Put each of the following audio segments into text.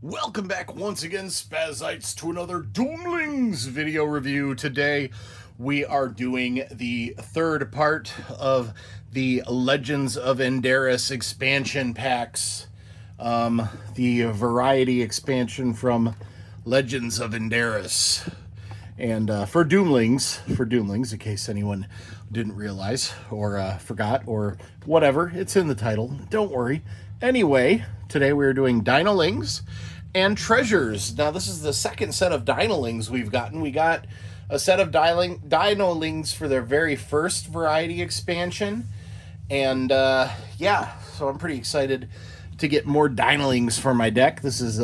Welcome back once again, Spazites, to another Doomlings video review. Today, we are doing the third part of the Legends of Enderas expansion packs. The variety expansion from Legends of Enderas. And for Doomlings, in case anyone didn't realize or forgot or whatever, it's in the title. Don't worry. Anyway, today we're doing Dinolings and Treasures. Now, this is the second set of Dinolings we've gotten. We got a set of Dinolings for their very first variety expansion. And yeah, so I'm pretty excited to get more Dinolings for my deck. This is,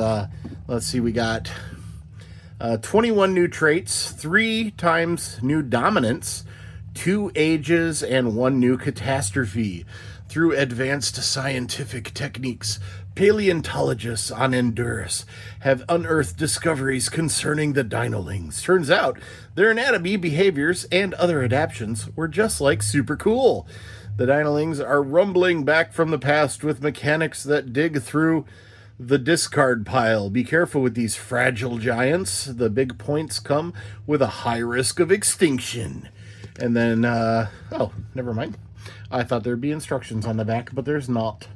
let's see, we got 21 new traits, 3 times new dominance, 2 ages, and 1 new catastrophe. Through advanced scientific techniques, paleontologists on Enderas have unearthed discoveries concerning the Dinolings. Turns out their anatomy, behaviors, and other adaptations were just like super cool. The Dinolings are rumbling back from the past with mechanics that dig through the discard pile. Be careful with these fragile giants. The big points come with a high risk of extinction. And then, oh, never mind. I thought there'd be instructions on the back, but there's not.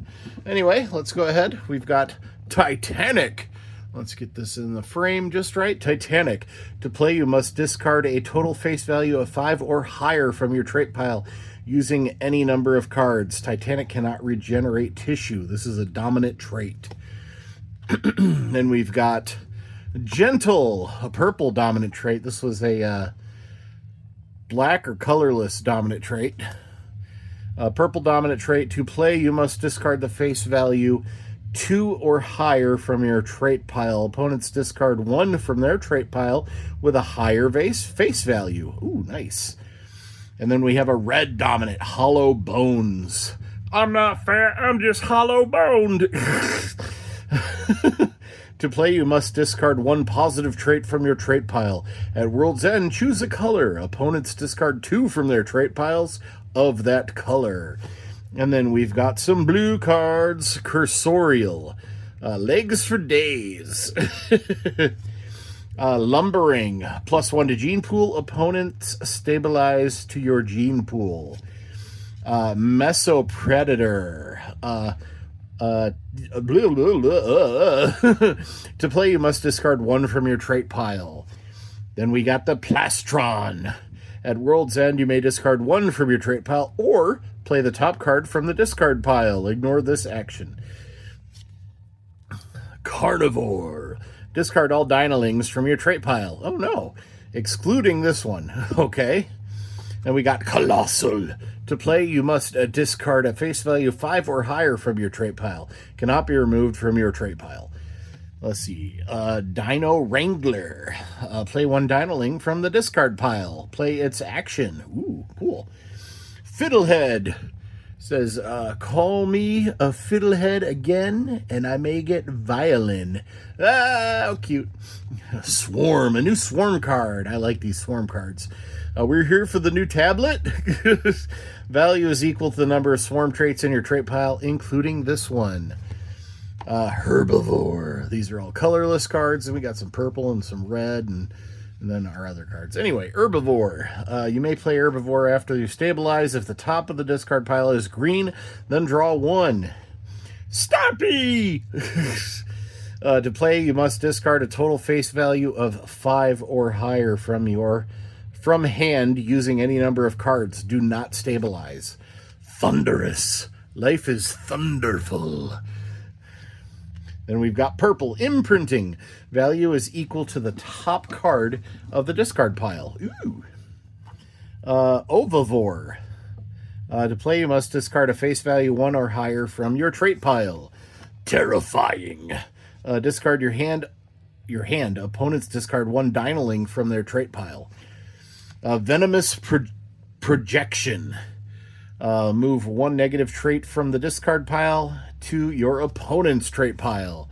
Anyway, let's go ahead. We've got Titanic. Let's get this in the frame just right. Titanic. To play, you must discard a total face value of 5 or higher from your trait pile using any number of cards. Titanic cannot regenerate tissue. This is a dominant trait. Then we've got Gentle, a purple dominant trait. This was a black or colorless dominant trait. Purple dominant trait. To play, you must discard the face value 2 or higher from your trait pile. Opponents discard 1 from their trait pile with a higher face value. Ooh, nice. And then we have a red dominant, Hollow Bones. I'm not fat, I'm just hollow boned. To play, you must discard 1 positive trait from your trait pile. At World's End, choose a color. Opponents discard 2 from their trait piles of that color. And then we've got some blue cards. Cursorial. Legs for days. Lumbering. +1 to gene pool. Opponents stabilize to your gene pool. Mesopredator. To play, you must discard 1 from your trait pile. Then we got the Plastron. At World's End, you may discard 1 from your trait pile or play the top card from the discard pile. Ignore this action. Carnivore. Discard all Dinolings from your trait pile. Oh no, excluding this one. Okay. And we got Colossal. To play, you must discard a face value 5 or higher from your trait pile. Cannot be removed from your trait pile. Let's see. Dino Wrangler. Play 1 Dinoling from the discard pile. Play its action. Ooh, cool. Fiddlehead. Says, call me a fiddlehead again, and I may get violin. Ah, how cute. Swarm. A new swarm card. I like these swarm cards. We're here for the new tablet. Value is equal to the number of swarm traits in your trait pile, including this one. Herbivore. These are all colorless cards, and we got some purple and some red, and then our other cards. Anyway, Herbivore. You may play Herbivore after you stabilize. If the top of the discard pile is green, then draw 1. Stompy! To play, you must discard a total face value of 5 or higher from hand using any number of cards. Do not stabilize. Thunderous. Life is thunderful. Then we've got purple. Imprinting. Value is equal to the top card of the discard pile. Ooh. Ovivore. To play, you must discard a face value 1 or higher from your trait pile. Terrifying. Discard your hand. Opponents discard 1 Dinoling from their trait pile. Venomous Projection. Move 1 negative trait from the discard pile to your opponent's trait pile.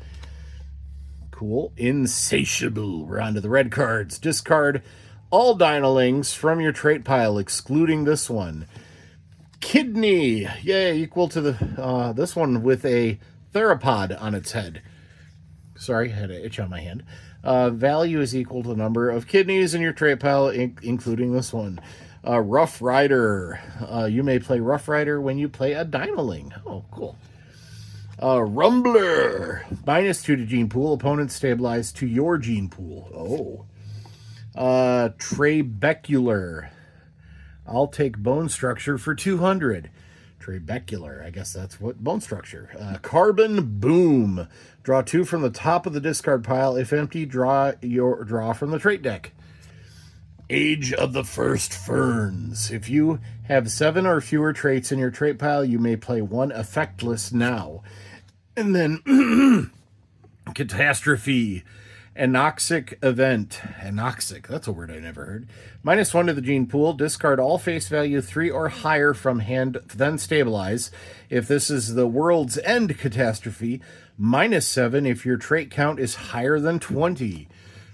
Cool. Insatiable. We're on to the red cards. Discard all Dinolings from your trait pile, excluding this one. Kidney. Yay, equal to the this one with a theropod on its head. Sorry, I had an itch on my hand. Value is equal to the number of kidneys in your trait pile, including this one. Rough Rider. You may play Rough Rider when you play a Dinoling. Oh, cool. Rumbler. -2 to gene pool. Opponents stabilize to your gene pool. Oh. Trabecular. I'll take bone structure for 200. Trabecular. I guess that's what bone structure. Carbon Boom. Draw 2 from the top of the discard pile. If empty, draw from the trait deck. Age of the First Ferns. If you have 7 or fewer traits in your trait pile, you may play 1 effectless now. And then Catastrophe. Anoxic Event. Anoxic, that's a word I never heard. -1 to the gene pool. Discard all face value 3 or higher from hand, then stabilize. If this is the World's End Catastrophe, -7 if your trait count is higher than 20.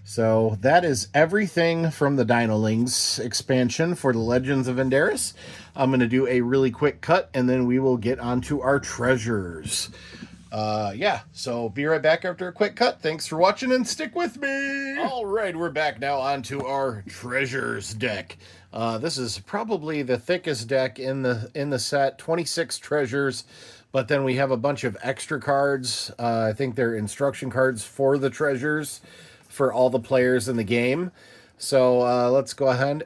So that is everything from the Dinolings expansion for the Legends of Enderas. I'm going to do a really quick cut, and then we will get onto our treasures. So be right back after a quick cut. Thanks for watching, and stick with me. All right, we're back now onto our treasures deck. This is probably the thickest deck in the set. 26 treasures, but then we have a bunch of extra cards. I think they're instruction cards for the treasures for all the players in the game. So let's go ahead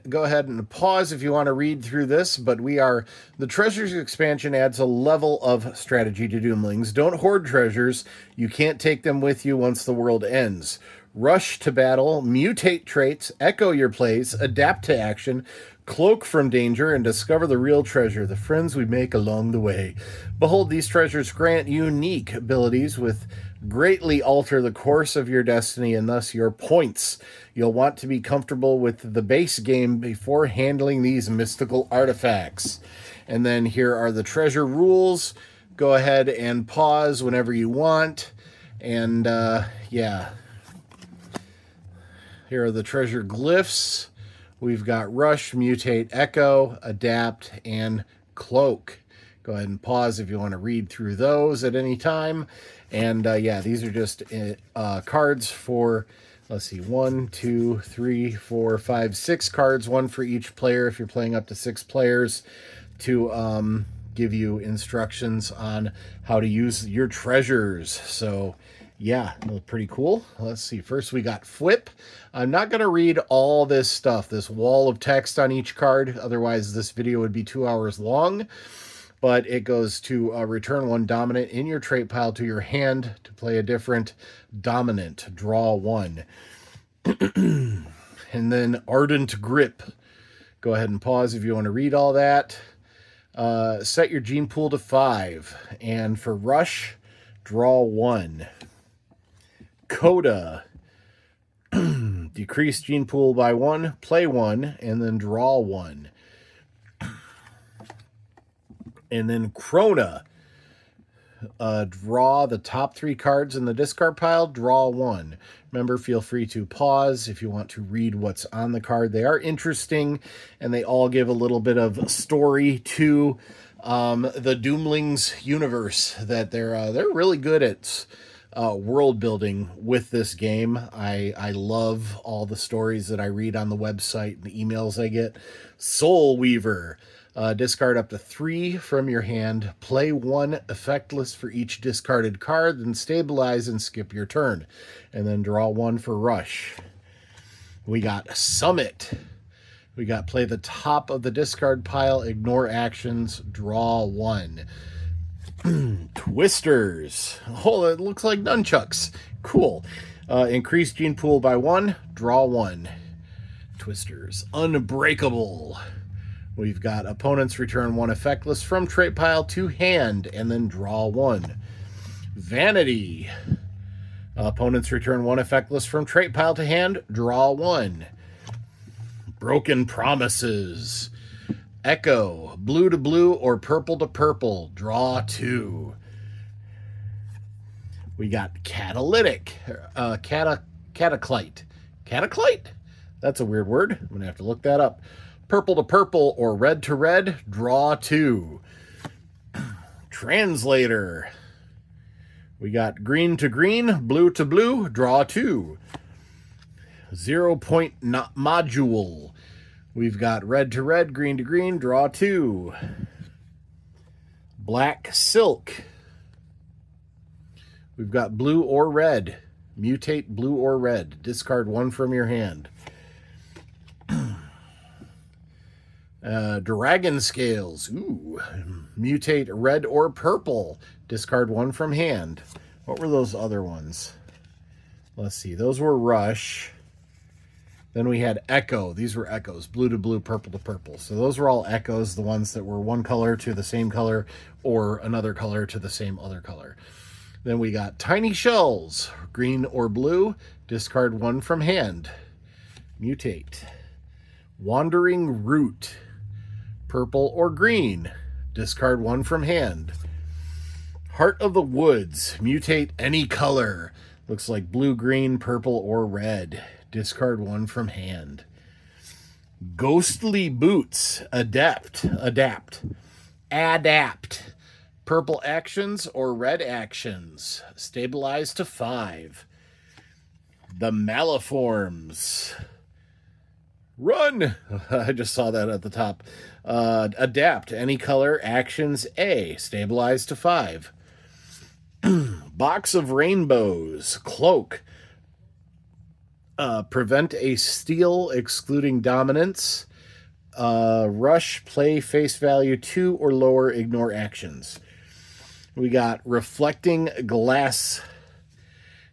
and pause if you want to read through this. But the Treasures expansion adds a level of strategy to Doomlings. Don't hoard treasures. You can't take them with you once the world ends. Rush to battle, mutate traits, echo your plays, adapt to action, cloak from danger, and discover the real treasure, the friends we make along the way. Behold, these treasures grant unique abilities with greatly alter the course of your destiny and thus your points. You'll want to be comfortable with the base game before handling these mystical artifacts. And then here are the treasure rules. Go ahead and pause whenever you want. And here are the treasure glyphs. We've got Rush, Mutate, Echo, Adapt, and Cloak. Go ahead and pause if you want to read through those at any time. And these are just cards for, let's see, 1, 2, 3, 4, 5, 6 cards, one for each player if you're playing up to 6 players, to give you instructions on how to use your treasures. So yeah, pretty cool. Let's see. First, we got Flip. I'm not going to read all this stuff, this wall of text on each card. Otherwise, this video would be 2 hours long. But it goes to return 1 dominant in your trait pile to your hand to play a different dominant. Draw 1. And then Ardent Grip. Go ahead and pause if you want to read all that. Set your gene pool to 5. And for Rush, draw 1. Coda. Decrease gene pool by 1, play 1, and then draw 1. And then Krona. Draw the top 3 cards in the discard pile, draw 1. Remember, feel free to pause if you want to read what's on the card. They are interesting, and they all give a little bit of story to the Doomlings universe. That they're really good at world building with this game. I love all the stories that I read on the website and the emails I get. Soul Weaver. Discard up to 3 from your hand. Play 1 effectless for each discarded card, then stabilize and skip your turn. And then draw 1 for Rush. We got Summit. We got play the top of the discard pile, ignore actions, draw 1. Twisters. Oh, it looks like nunchucks. Cool. Increase gene pool by 1, draw 1. Twisters. Unbreakable. We've got opponents return 1 effectless from trait pile to hand and then draw 1. Vanity. Opponents return 1 effectless from trait pile to hand, draw 1. Broken Promises. Echo. Blue to blue or purple to purple, draw 2. We got Catalytic. Cataclite. Cataclite? That's a weird word. I'm going to have to look that up. Purple to purple or red to red, draw 2. Translator. We got green to green, blue to blue, draw 2. 0 point module. We've got red to red, green to green, draw 2. Black silk. We've got blue or red. Mutate blue or red. Discard 1 from your hand. Dragon scales. Ooh. Mutate red or purple. Discard 1 from hand. What were those other ones? Let's see. Those were rush. Then we had echo. These were echoes. Blue to blue, purple to purple. So those were all echoes, the ones that were one color to the same color or another color to the same other color. Then we got tiny shells. Green or blue. Discard 1 from hand. Mutate. Wandering root. Purple or green. Discard 1 from hand. Heart of the woods. Mutate any color. Looks like blue, green, purple, or red. Discard 1 from hand. Ghostly boots. Adapt. Purple actions or red actions. Stabilize to 5. The Maliforms. Run! I just saw that at the top. Adapt. Any color. Actions A. Stabilize to 5. Box of Rainbows. Cloak. Prevent a steal excluding dominance. Rush. Play face value 2 or lower. Ignore actions. We got Reflecting Glass.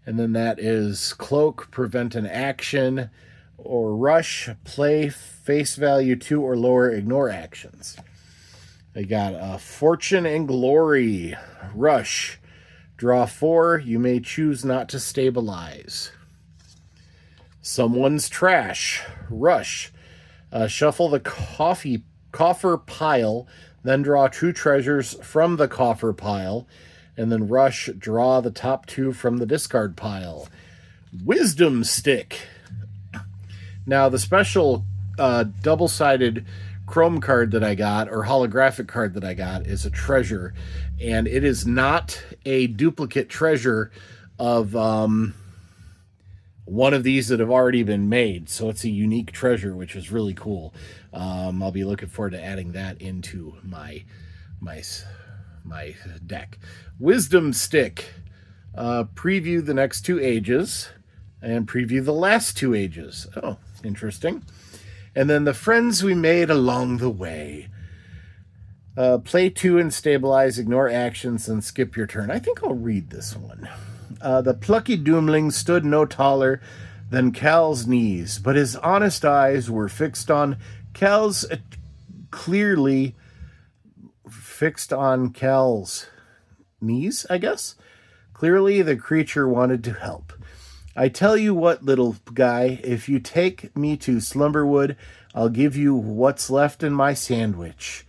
And then that is Cloak. Prevent an action. Or rush, play face value 2 or lower, ignore actions. They got Fortune and Glory. Rush, draw 4. You may choose not to stabilize. Someone's Trash. Rush, shuffle the coffer pile, then draw 2 treasures from the coffer pile, and then rush, draw the top 2 from the discard pile. Wisdom Stick. Now, the special double-sided chrome card that I got, or holographic card that I got, is a treasure. And it is not a duplicate treasure of one of these that have already been made. So it's a unique treasure, which is really cool. I'll be looking forward to adding that into my deck. Wisdom Stick. Preview the next 2 ages. And preview the last 2 ages. Oh, interesting. And then the friends we made along the way. Play 2 and stabilize, ignore actions, and skip your turn. I think I'll read this one. The plucky Doomling stood no taller than Cal's knees, but his honest eyes were fixed on Cal's knees, I guess? Clearly, the creature wanted to help. I tell you what, little guy, if you take me to Slumberwood, I'll give you what's left in my sandwich.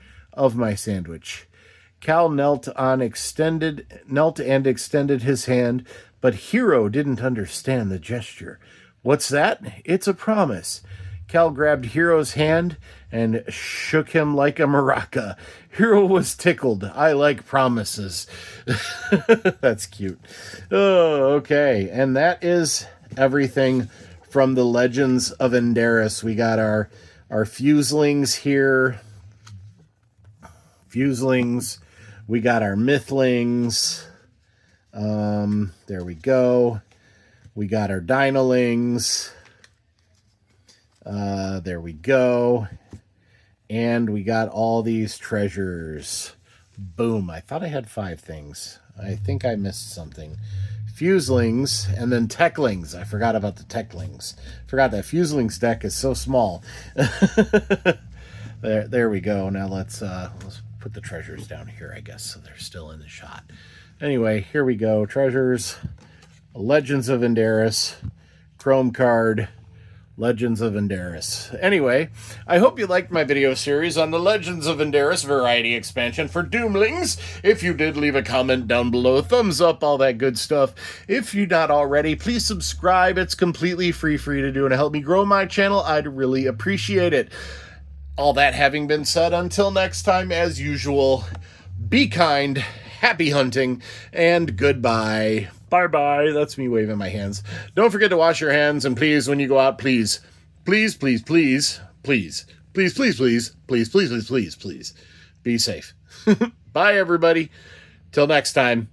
Cal knelt and extended his hand, but Hero didn't understand the gesture. What's that? It's a promise. Cal grabbed Hero's hand and shook him like a maraca. Hero was tickled. I like promises. That's cute. Oh, okay. And that is everything from the Legends of Enderas. We got our Fuselings here. We got our Mythlings. There we go. We got our Dinolings. There we go. And we got all these treasures. Boom. I thought I had 5 things. I think I missed something. Fuselings and then Techlings. I forgot about the Techlings. Forgot that Fuselings deck is so small. There we go. Now let's put the treasures down here, I guess, so they're still in the shot. Anyway, here we go. Treasures. Legends of Enderas. Chrome card. Legends of Enderas. Anyway, I hope you liked my video series on the Legends of Enderas variety expansion for Doomlings. If you did, leave a comment down below, thumbs up, all that good stuff. If you're not already, please subscribe. It's completely free for you to do and help me grow my channel. I'd really appreciate it. All that having been said, until next time, as usual, be kind, happy hunting, and goodbye. Bye-bye. That's me waving my hands. Don't forget to wash your hands, and please, when you go out, please, please, please, please, please, please, please, please, please, please, please, please, please, be safe. Bye, everybody. Till next time.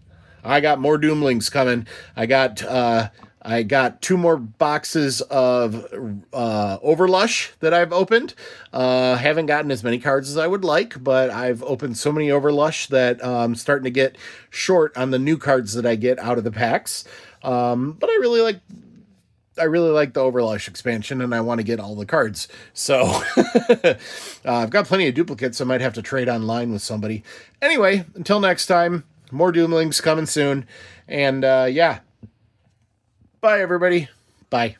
I got more Doomlings coming. I got 2 more boxes of Overlush that I've opened. Haven't gotten as many cards as I would like, but I've opened so many Overlush that I'm starting to get short on the new cards that I get out of the packs. But I really like the Overlush expansion, and I want to get all the cards. So I've got plenty of duplicates. I might have to trade online with somebody. Anyway, until next time, more Doomlings coming soon. And yeah. Bye, everybody. Bye.